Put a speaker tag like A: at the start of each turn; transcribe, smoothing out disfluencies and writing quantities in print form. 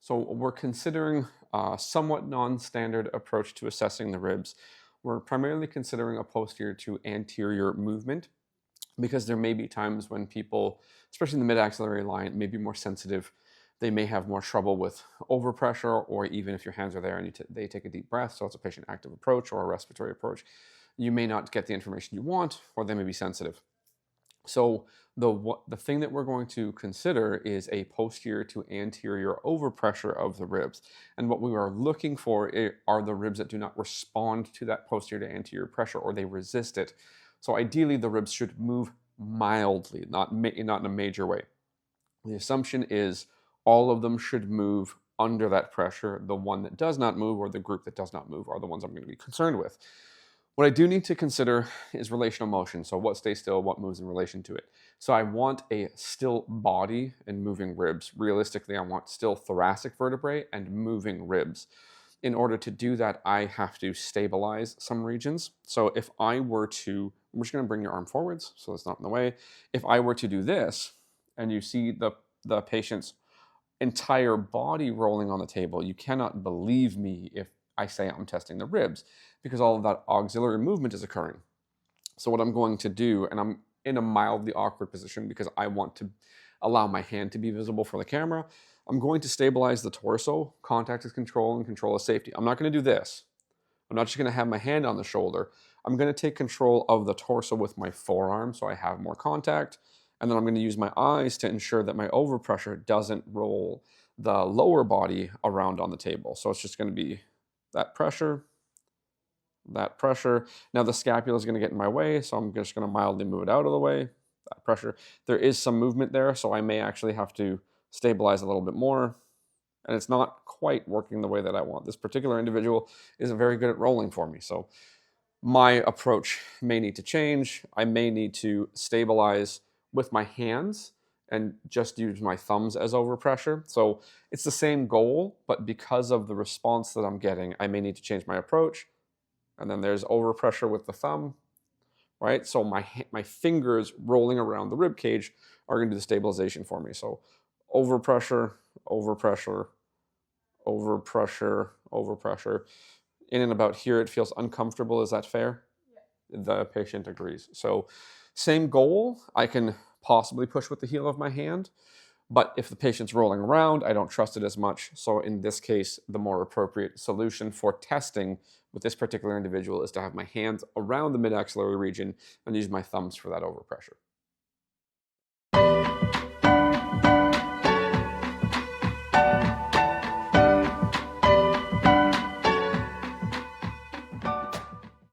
A: So we're considering a somewhat non-standard approach to assessing the ribs. We're primarily considering a posterior to anterior movement because there may be times when people, especially in the mid-axillary line, may be more sensitive. They may have more trouble with overpressure, or even if your hands are there and they take a deep breath, so it's a patient active approach or a respiratory approach, you may not get the information you want, or they may be sensitive. So the thing that we're going to consider is a posterior to anterior overpressure of the ribs. And what we are looking for are the ribs that do not respond to that posterior to anterior pressure, or they resist it. So ideally, the ribs should move mildly, not in a major way. The assumption is all of them should move under that pressure. The one that does not move, or the group that does not move, are the ones I'm going to be concerned with. What I do need to consider is relational motion. So what stays still, what moves in relation to it. So I want a still body and moving ribs. Realistically, I want still thoracic vertebrae and moving ribs. In order to do that, I have to stabilize some regions. So if I were to, I'm just going to bring your arm forwards so it's not in the way. If I were to do this, and you see the patient's entire body rolling on the table, you cannot believe me if I say I'm testing the ribs, because all of that auxiliary movement is occurring. So what I'm going to do, and I'm in a mildly awkward position because I want to allow my hand to be visible for the camera, I'm going to stabilize the torso. Contact is control and control is safety. I'm not going to do this. I'm not just going to have my hand on the shoulder. I'm going to take control of the torso with my forearm so I have more contact. And then I'm going to use my eyes to ensure that my overpressure doesn't roll the lower body around on the table. So it's just going to be that pressure, that pressure. Now the scapula is going to get in my way, so I'm just going to mildly move it out of the way. That pressure. There is some movement there, so I may actually have to stabilize a little bit more. And it's not quite working the way that I want. This particular individual isn't very good at rolling for me, so my approach may need to change. I may need to stabilize with my hands and just use my thumbs as overpressure. So it's the same goal, but because of the response that I'm getting, I may need to change my approach. And then there's overpressure with the thumb, right? So my fingers rolling around the rib cage are going to do the stabilization for me. So overpressure, overpressure, overpressure, overpressure. In and about here, it feels uncomfortable. Is that fair? Yeah. The patient agrees. So same goal, I can possibly push with the heel of my hand, but if the patient's rolling around, I don't trust it as much. So in this case, the more appropriate solution for testing with this particular individual is to have my hands around the mid-axillary region and use my thumbs for that overpressure.